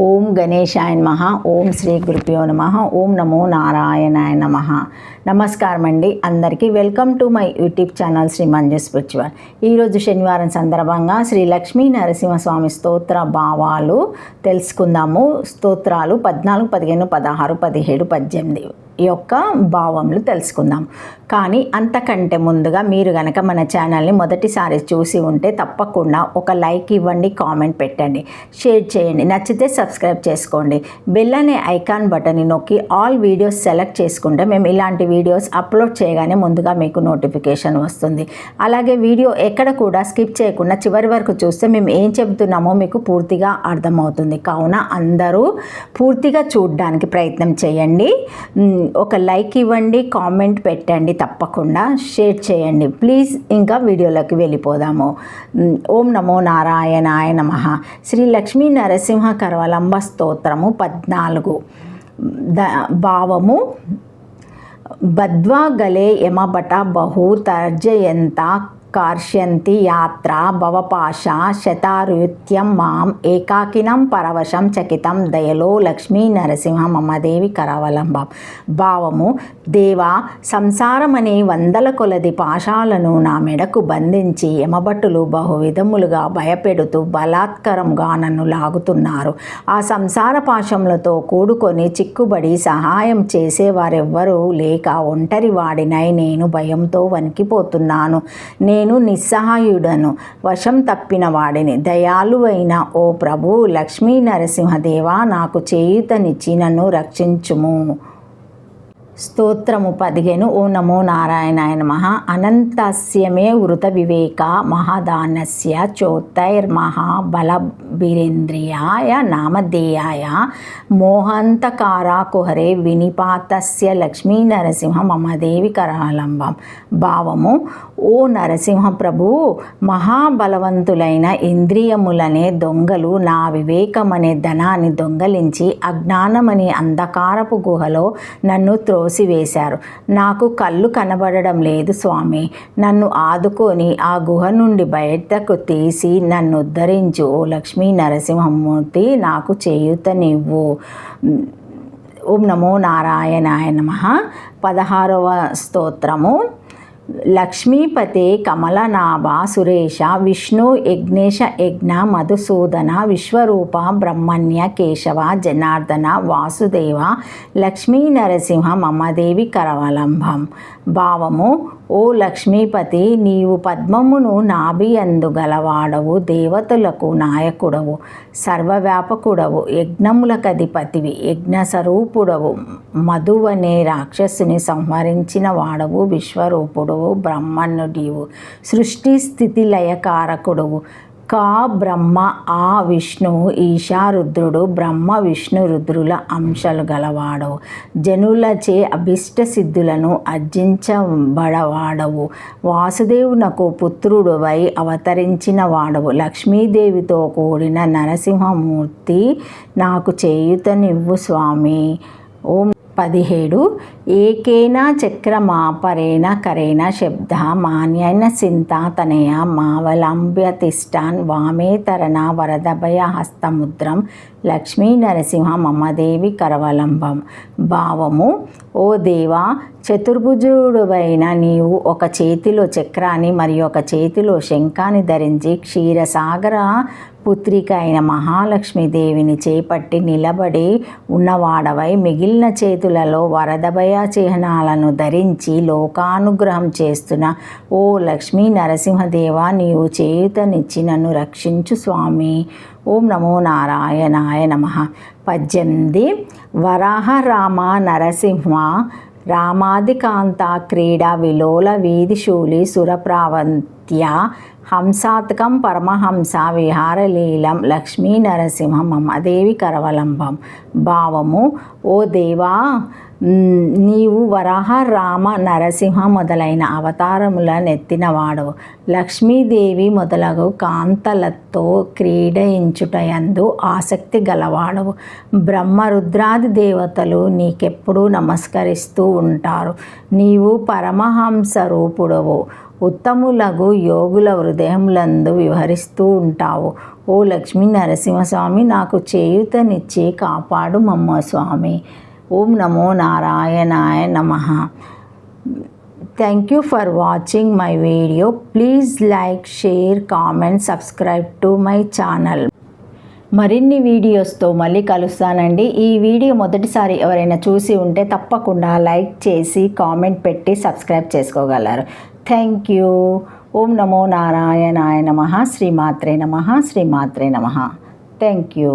ఓం గణేశాయ నమః. ఓం శ్రీ గురుభ్యో నమః. ఓం నమో నారాయణాయ నమః. నమస్కారం అండి అందరికీ. Welcome to my YouTube channel Shri Manju spiritual. ఈరోజు శనివారం సందర్భంగా శ్రీ లక్ష్మీ నరసింహస్వామి స్తోత్ర భావాలు తెలుసుకుందాము. స్తోత్రాలు 14, 15, 16, 17, 18 యొక్క భావములు తెలుసుకుందాం. కానీ అంతకంటే ముందుగా మీరు గనక మన ఛానల్ని మొదటిసారి చూసి ఉంటే తప్పకుండా ఒక లైక్ ఇవ్వండి, కామెంట్ పెట్టండి, షేర్ చేయండి, నచ్చితే సబ్స్క్రైబ్ చేసుకోండి. బెల్ అనే ఐకాన్ బటన్ని నొక్కి ఆల్ వీడియోస్ సెలెక్ట్ చేసుకుంటే మేము ఇలాంటి వీడియోస్ అప్లోడ్ చేయగానే ముందుగా మీకు నోటిఫికేషన్ వస్తుంది. అలాగే వీడియో ఎక్కడ కూడా స్కిప్ చేయకుండా చివరి వరకు చూస్తే మేము ఏం చెబుతున్నామో మీకు పూర్తిగా అర్థమవుతుంది. కావున అందరూ పూర్తిగా చూడడానికి ప్రయత్నం చేయండి. ఒక లైక్ ఇవ్వండి, కామెంట్ పెట్టండి, తప్పకుండా షేర్ చేయండి ప్లీజ్. ఇంకా వీడియోలోకి వెళ్ళిపోదాము. ఓం నమో నారాయణాయ నమః. శ్రీ లక్ష్మీ నరసింహ కరవలంబ స్తోత్రము 14. భావము: బద్వా గలే యమభట బహు తర్జయంత కార్ష్యంతి యాత్ర భవపాశ శతారుత్యం మాం ఏకాకినం పరవశం చకితం దయలో లక్ష్మీ నరసింహ మమదేవి కరవలంబం. భావము: దేవా, సంసారమనే వందల కొలది పాశాలను నా మెడకు బంధించి యమభటులు బహువిధములుగా భయపెడుతూ బలాత్కరంగా నన్ను లాగుతున్నారు. ఆ సంసార పాశములతో కూడుకొని చిక్కుబడి సహాయం చేసేవారెవ్వరూ లేక ఒంటరి వాడినై నేను భయంతో వణికిపోతున్నాను. నేను నిస్సహాయుడను, వశం తప్పిన వాడిని. దయాళువైన ఓ ప్రభు లక్ష్మీ నరసింహదేవా, నాకు చేయూతనిచ్చి నన్ను రక్షించుము. స్తోత్రము 15. ఓ నమో నారాయణాయ నమః. అనంతస్య మే వృత వివేక మహాదానస్య చోత్తైర్మహాబలభిరేంద్రియాయ నామధేయాయ మోహంతకారా కుహరే వినిపాతస్య లక్ష్మీ నరసింహ మమదేవి కరాలంబం. భావము: ఓ నరసింహ ప్రభు, మహాబలవంతులైన ఇంద్రియములనే దొంగలు నా వివేకమనే ధనాన్ని దొంగలించి అజ్ఞానమనే అంధకారపు గుహలో నన్ను త్రోసివేశారు. నాకు కళ్ళు కనబడడం లేదు స్వామి. నన్ను ఆదుకొని ఆ గుహ నుండి బయటకు తీసి నన్ను ఉద్ధరించు. ఓ లక్ష్మీ నరసింహమూర్తి, నాకు చేయూతనివ్వు. ఓం నమో నారాయణాయ నమః. 16వ స్తోత్రము. లక్ష్మీపతే కమలనాభ సురేశ విష్ణు యజ్ఞేశ యజ్ఞ మధుసూదన విశ్వరూప బ్రహ్మణ్య కేశవ జనార్దన వాసుదేవ లక్ష్మీ నరసింహ మమదేవి కరవలంబం. భావము: ఓ లక్ష్మీపతి, నీవు పద్మమును నాభియందు గలవాడవు, దేవతలకు నాయకుడవు, సర్వవ్యాపకుడవు, యజ్ఞములకధిపతివి, యజ్ఞస్వరూపుడవు, మధువనే రాక్షసుని సంహరించిన వాడవు, విశ్వరూపుడవు, బ్రహ్మణుడివు, సృష్టి స్థితి లయకారకుడవు. కా బ్రహ్మ, ఆ విష్ణువు, ఈశా రుద్రుడు, బ్రహ్మ విష్ణు రుద్రుల అంశాలు గలవాడవు, జనులచే అభిష్ట సిద్ధులను అర్జించబడవాడవు, వాసుదేవునకు పుత్రుడువై అవతరించిన వాడవు, లక్ష్మీదేవితో కూడిన నరసింహమూర్తి, నాకు చేయూతనివ్వు స్వామి. ఓం 17. ఏకేన చక్రమాపరేణ కరేణ శబ్ద మాన్యైన సింతాతనయ మావలంబ్యతిష్టాన్ వామేతరణ వరదభయ హస్తముద్రం లక్ష్మీ నరసింహ మమదేవి కరవలంబం. భావము: ఓ దేవా, చతుర్భుజుడువైన నీవు ఒక చేతిలో చక్రాన్ని మరియు ఒక చేతిలో శంఖాన్ని ధరించి క్షీరసాగర పుత్రిక అయిన మహాలక్ష్మీదేవిని చేపట్టి నిలబడి ఉన్నవాడవై మిగిలిన చేతులలో వరదభయ చిహ్నాలను ధరించి లోకానుగ్రహం చేస్తున్న ఓ లక్ష్మీ నరసింహదేవా, నీవు చేయూతనిచ్చి నన్ను రక్షించు స్వామి. ఓం నమో నారాయణాయ నమః. 18. వరాహ రామ నరసింహ రామాదికాంత క్రీడా విలోల వీధిశూలి సురప్రావంత్య హంసాత్కం పరమహంస విహారలీలం లక్ష్మీ నరసింహ మమదేవి కరవలంబం. భావము: ఓ దేవా, నీవు వరాహ రామ నరసింహ మొదలైన అవతారములనెత్తినవాడవు, లక్ష్మీదేవి మొదలగు కాంతలతో క్రీడించుటయందు ఆసక్తి గలవాడవు, బ్రహ్మరుద్రాది దేవతలు నీకెప్పుడూ నమస్కరిస్తూ ఉంటారు. నీవు పరమహంస రూపుడవు, ఉత్తములగు యోగుల హృదయములందు విహరిస్తూ ఉంటావు. ఓ లక్ష్మీ నరసింహస్వామి నాకు చేయూతనిచ్చి కాపాడు మమ్మ స్వామి. ఓం నమో నారాయణాయ నమః. Thank you for watching my video. Please like, share, comment, subscribe to my channel. మరిన్ని వీడియోస్తో మళ్ళీ కలుస్తానండి. ఈ వీడియో మొదటిసారి ఎవరైనా చూసి ఉంటే తప్పకుండా లైక్ చేసి కామెంట్ పెట్టి సబ్స్క్రైబ్ చేసుకోగలరు. Thank you. ఓం నమో నారాయణాయ నమః. శ్రీమాత్రే నమః. శ్రీమాత్రే నమః. Thank you.